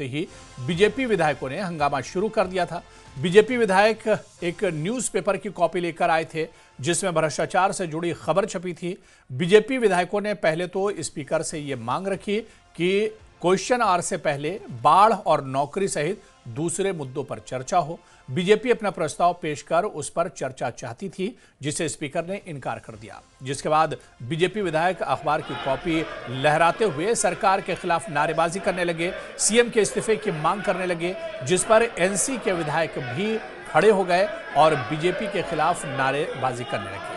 ही BJP विधायकों ने हंगामा शुरू कर दिया था। बीजेपी विधायक एक न्यूज़पेपर की कॉपी लेकर आए थे जिसमें भ्रष्टाचार से जुड़ी खबर छपी थी। बीजेपी विधायकों ने पहले तो स्पीकर से यह मांग रखी कि क्वेश्चन आवर से पहले बाढ़ और नौकरी सहित दूसरे मुद्दों पर चर्चा हो। बीजेपी अपना प्रस्ताव पेश कर उस पर चर्चा चाहती थी, जिसे स्पीकर ने इनकार कर दिया, जिसके बाद बीजेपी विधायक अखबार की कॉपी लहराते हुए सरकार के खिलाफ नारेबाजी करने लगे, सीएम के इस्तीफे की मांग करने लगे, जिस पर एनसी के विधायक भी खड़े हो गए और बीजेपी के खिलाफ नारेबाजी करने लगे।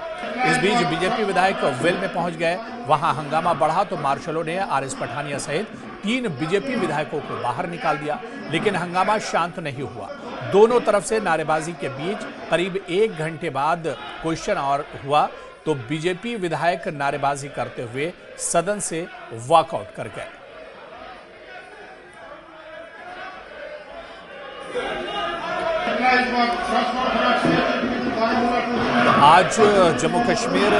इस बीच बीजेपी विधायक वेल में पहुंच गए। वहां हंगामा बढ़ा तो मार्शलों ने आरएस पठानिया सहित 3 बीजेपी विधायकों को बाहर निकाल दिया, लेकिन हंगामा शांत नहीं हुआ। दोनों तरफ से नारेबाजी के बीच करीब 1 घंटे बाद क्वेश्चन आवर हुआ तो बीजेपी विधायक नारेबाजी करते हुए सदन से वॉकआउट कर गए। आज जम्मू कश्मीर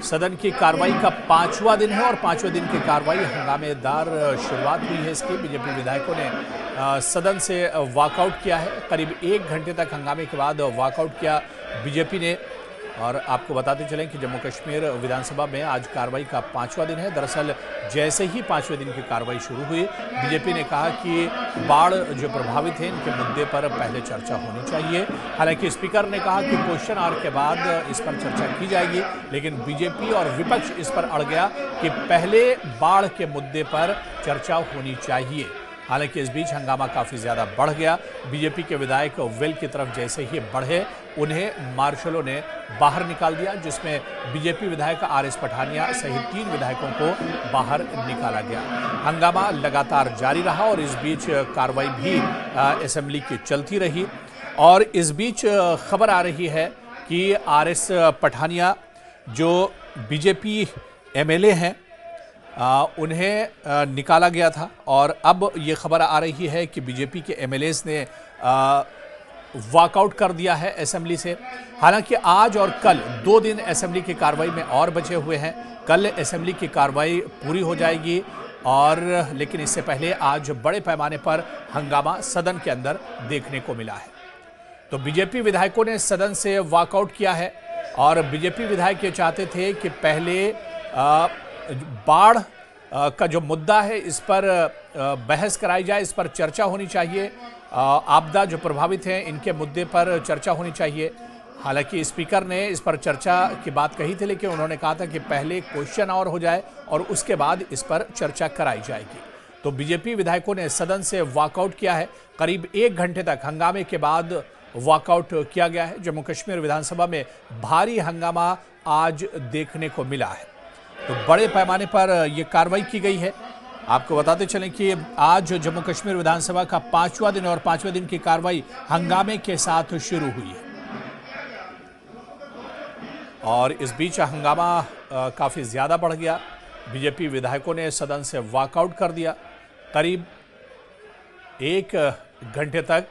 सदन की कार्रवाई का 5वां दिन है और 5वें दिन की कार्रवाई हंगामेदार शुरुआत हुई है। इसकी बीजेपी विधायकों ने सदन से वॉकआउट किया है। करीब 1 घंटे तक हंगामे के बाद वॉकआउट किया बीजेपी ने। और आपको बताते चलें कि जम्मू कश्मीर विधानसभा में आज कार्रवाई का 5वां दिन है। दरअसल जैसे ही 5वें दिन की कार्रवाई शुरू हुई, बीजेपी ने कहा कि बाढ़ जो प्रभावित हैं इनके मुद्दे पर पहले चर्चा होनी चाहिए। हालांकि स्पीकर ने कहा कि क्वेश्चन आवर के बाद इस पर चर्चा की जाएगी, लेकिन बीजेपी और विपक्ष इस पर अड़ गया कि पहले बाढ़ के मुद्दे पर चर्चा होनी चाहिए। हालांकि इस बीच हंगामा काफी ज्यादा बढ़ गया। बीजेपी के विधायक वेल की तरफ जैसे ही बढ़े, उन्हें मार्शलों ने बाहर निकाल दिया, जिसमें बीजेपी विधायक आरएस पठानिया सहित 3 विधायकों को बाहर निकाला गया। हंगामा लगातार जारी रहा और इस बीच कार्रवाई भी असेंबली की चलती रही। और इस बीच खबर आ रही है कि आरएस पठानिया जो बीजेपी एमएलए हैं उन्हें निकाला गया था और अब ये खबर आ रही है कि बीजेपी के एमएलएज ने वॉकआउट कर दिया है असेंबली से। हालांकि आज और कल 2 दिन असेंबली की कार्रवाई में और बचे हुए हैं। कल असेंबली की कार्रवाई पूरी हो जाएगी और लेकिन इससे पहले आज बड़े पैमाने पर हंगामा सदन के अंदर देखने को मिला है। तो बीजेपी विधायकों ने सदन से वॉकआउट किया है और बीजेपी विधायक ये चाहते थे कि पहले बाढ़ का जो मुद्दा है इस पर बहस कराई जाए, इस पर चर्चा होनी चाहिए। आपदा जो प्रभावित हैं इनके मुद्दे पर चर्चा होनी चाहिए। हालांकि स्पीकर ने इस पर चर्चा की बात कही थी, लेकिन उन्होंने कहा था कि पहले क्वेश्चन आवर हो जाए और उसके बाद इस पर चर्चा कराई जाएगी। तो बीजेपी विधायकों ने सदन से वॉकआउट किया है। करीब 1 घंटे तक हंगामे के बाद वॉकआउट किया गया है। जम्मू कश्मीर विधानसभा में भारी हंगामा आज देखने को मिला है। तो बड़े पैमाने पर यह कार्रवाई की गई है। आपको बताते चलें कि आज जम्मू कश्मीर विधानसभा का 5वां दिन और 5वें दिन की कार्रवाई हंगामे के साथ शुरू हुई है। और इस बीच हंगामा काफी ज्यादा बढ़ गया। बीजेपी विधायकों ने सदन से वॉकआउट कर दिया करीब 1 घंटे तक।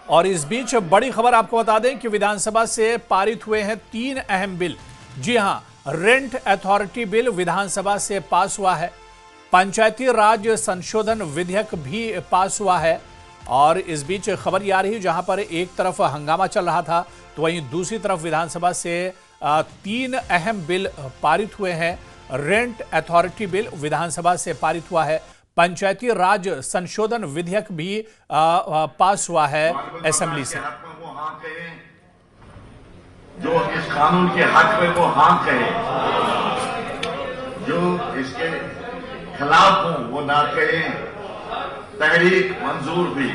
और इस बीच बड़ी खबर आपको बता दें कि विधानसभा से पारित हुए हैं 3 अहम बिल। जी हां, रेंट अथॉरिटी बिल विधानसभा से पास हुआ है। पंचायती राज संशोधन विधेयक भी पास हुआ है। और इस बीच खबर ये आ रही है, जहां पर एक तरफ हंगामा चल रहा था तो वहीं दूसरी तरफ विधानसभा से 3 अहम बिल पारित हुए हैं। रेंट अथॉरिटी बिल विधानसभा से पारित हुआ है। पंचायती राज संशोधन विधेयक भी पास हुआ है असेंबली से। जो इस कानून के हक में वो हाँ कहे, जो इसके खिलाफ हो वो ना कहे। तहरीक मंजूर भी।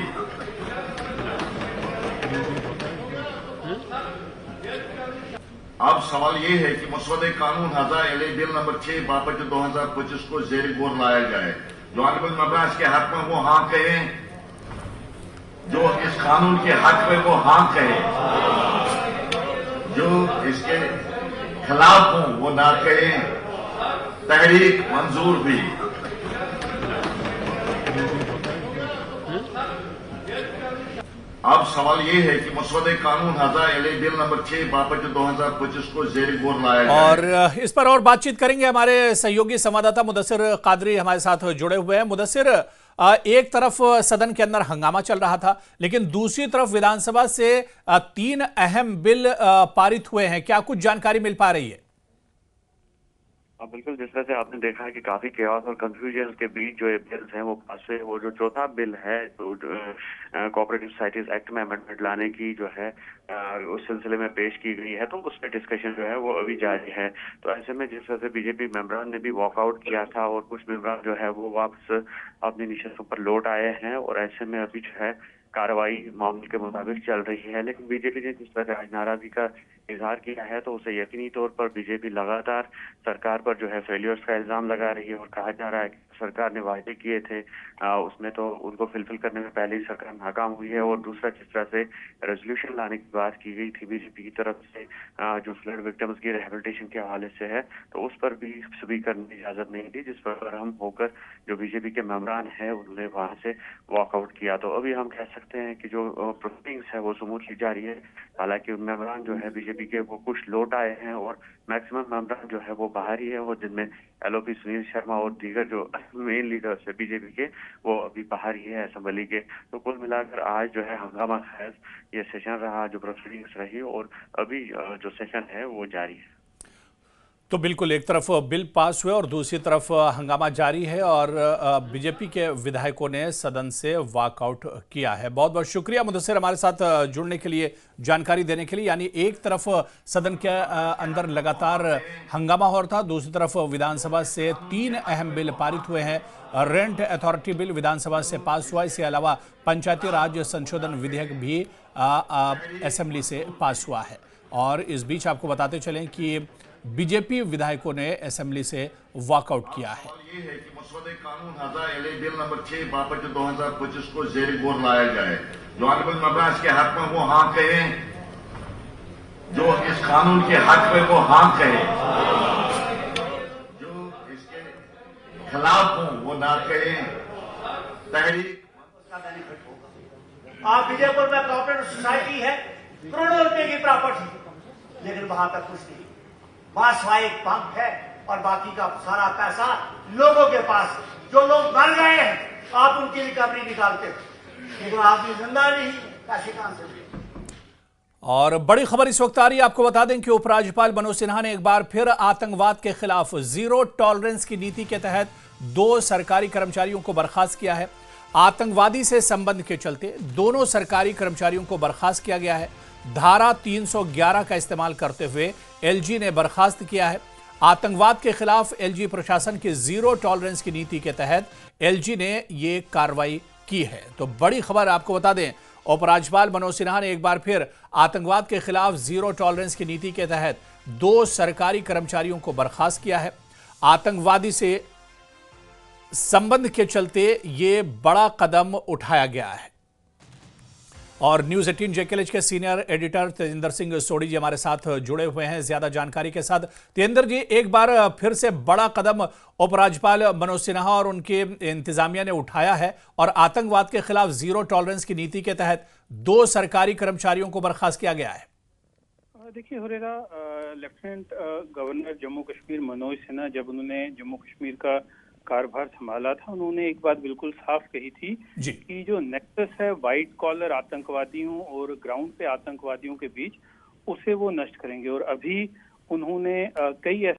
अब सवाल ये है कि मसौदे कानून 1000 बिल नंबर 6 बापट 2025 को जेर गौर लाया जाए। जो ऑनरेबल मेंबर्स के हक में वो हाँ कहें, जो इस कानून के हक में वो हाँ कहे, जो इसके खिलाफ हो वो ना कहें। तहरीक मंजूर भी। अब सवाल ये है कि मसौदे कानून बिल नंबर 6 बापट 2025 को जेर गौर लाया जाए। और इस पर और बातचीत करेंगे। हमारे सहयोगी संवाददाता मुदस्सिर कादरी हमारे साथ जुड़े हुए हैं। मुदस्सिर, एक तरफ सदन के अंदर हंगामा चल रहा था, लेकिन दूसरी तरफ विधानसभा से 3 अहम बिल पारित हुए हैं। क्या कुछ जानकारी मिल पा रही है? बिल्कुल, जिस तरह से आपने देखा है कि काफी केओस और कंफ्यूजन के बीच जो ये बिल्स हैं वो पास हुए। वो जो चौथा बिल है तो कोऑपरेटिव सोसाइटीज एक्ट में अमेंडमेंट लाने की जो है उस सिलसिले में पेश की गई है, तो उस पर डिस्कशन जो है वो अभी जारी है। तो ऐसे में जिस तरह से बीजेपी मेंबरान ने भी वॉकआउट किया था और कुछ मेंबरान जो है वो वापस अपनी निशस्तों पर लौट आए हैं, और ऐसे में अभी जो है कार्रवाई मामले के मुताबिक चल रही है। लेकिन बीजेपी ने जिस तरह से आज नाराजगी का इजहार किया है, तो उसे यकीनी तौर पर बीजेपी लगातार सरकार पर जो है फेलियर्स का इल्जाम लगा रही है, और कहा जा रहा है कि सरकार ने वायदे किए थे उसमें तो उनको फुलफिल करने में पहले ही सरकार नाकाम हुई है। और दूसरा, जिस तरह से रेजोल्यूशन लाने की बात की गई थी बीजेपी की तरफ से जो फ्लड विक्टिम्स की रिहेबिलिटेशन के हवाले से है, तो उस पर भी स्पीकर ने इजाजत नहीं दी, जिस पर हम होकर जो बीजेपी के मेंबरान है उन्होंने वहां से वॉकआउट किया। तो अभी हम कह सकते हैं कि जो प्रोसीडिंग्स है वो स्मूथली जारी है। हालांकि मेंबरान जो है बीजेपी के वो कुछ लौट आए हैं, और मैक्सिमम मेंबरान जो है वो बाहर ही है, और जिनमें एलओपी सुनील शर्मा और दीगर जो मेन लीडर्स है बीजेपी के वो अभी बाहर ही है असेंबली के। तो कुल मिलाकर आज जो है हंगामा खैज ये सेशन रहा, जो प्रोसीडिंग्स रही, और अभी जो सेशन है वो जारी है। तो बिल्कुल, एक तरफ बिल पास हुए और दूसरी तरफ हंगामा जारी है, और बीजेपी के विधायकों ने सदन से वॉकआउट किया है। बहुत बहुत शुक्रिया मुदस्सिर हमारे साथ जुड़ने के लिए, जानकारी देने के लिए। यानी एक तरफ सदन के अंदर लगातार हंगामा हो रहा था, दूसरी तरफ विधानसभा से 3 अहम बिल पारित हुए हैं। रेंट अथॉरिटी बिल विधानसभा से पास हुआ, इसके अलावा पंचायती राज संशोधन विधेयक भी असेंबली से पास हुआ है। और इस बीच आपको बताते चलें कि बीजेपी विधायकों ने असेंबली से वॉकआउट किया है। ये है कि मसौदे कानून बिल नंबर 6 बापट 2025 को जेर गौर लाया जाए। जो ऑनरेबल मेंबर्स के हक में वो हाँ कहें, जो इस कानून के हक में वो हाँ कहें, जो इसके खिलाफ हो वो ना कहें। तहरीक आप विजयपुर में कोऑपरेटिव सोसाइटी है, करोड़ों रुपए की प्रॉपर्टी, लेकिन वहां तक कुछ नहीं। वहां एक पंप है और बाकी का सारा पैसा लोगों के पास, जो लोग मर गए हैं आप उनकी रिकवरी निकालते, लेकिन आदमी जिंदा नहीं, पैसे कहां से? और बड़ी खबर इस वक्त आ रही है, आपको बता दें कि उपराज्यपाल मनोज सिन्हा ने एक बार फिर आतंकवाद के खिलाफ जीरो टॉलरेंस की नीति के तहत 2 सरकारी कर्मचारियों को बर्खास्त किया है। आतंकवादी से संबंध के चलते दोनों सरकारी कर्मचारियों को बर्खास्त किया गया है। धारा 311 का इस्तेमाल करते हुए एलजी ने बर्खास्त किया है। आतंकवाद के खिलाफ एलजी प्रशासन की जीरो टॉलरेंस की नीति के तहत एलजी ने यह कार्रवाई की है। तो बड़ी खबर आपको बता दें, उपराज्यपाल मनोज सिन्हा ने एक बार फिर आतंकवाद के खिलाफ जीरो टॉलरेंस की नीति के तहत 2 सरकारी कर्मचारियों को बर्खास्त किया है। आतंकवादी से संबंध के चलते ये बड़ा कदम उठाया गया है। और न्यूज 18 जेकेएलएच के सीनियर एडिटर तेजिंदर सिंह सोढ़ी जी हमारे साथ जुड़े हुए हैं ज्यादा जानकारी के साथ। तेजिंदर जी, एक बार फिर से बड़ा कदम उपराज्यपाल मनोज सिन्हा और उनके इंतजामिया ने उठाया है, और आतंकवाद के खिलाफ जीरो टॉलरेंस की नीति के तहत 2 सरकारी कर्मचारियों को बर्खास्त किया गया है। देखिए हुरेरा, लेफ्टिनेंट गवर्नर जम्मू कश्मीर मनोज सिन्हा जब उन्होंने जम्मू कश्मीर का कारभार संभाला था, उन्होंने एक बात बिल्कुल साफ कही थी कि जो नेक्सस है व्हाइट कॉलर आतंकवादियों और ग्राउंड पे आतंकवादियों के बीच, उसे वो नष्ट करेंगे। और अभी उन्होंने कई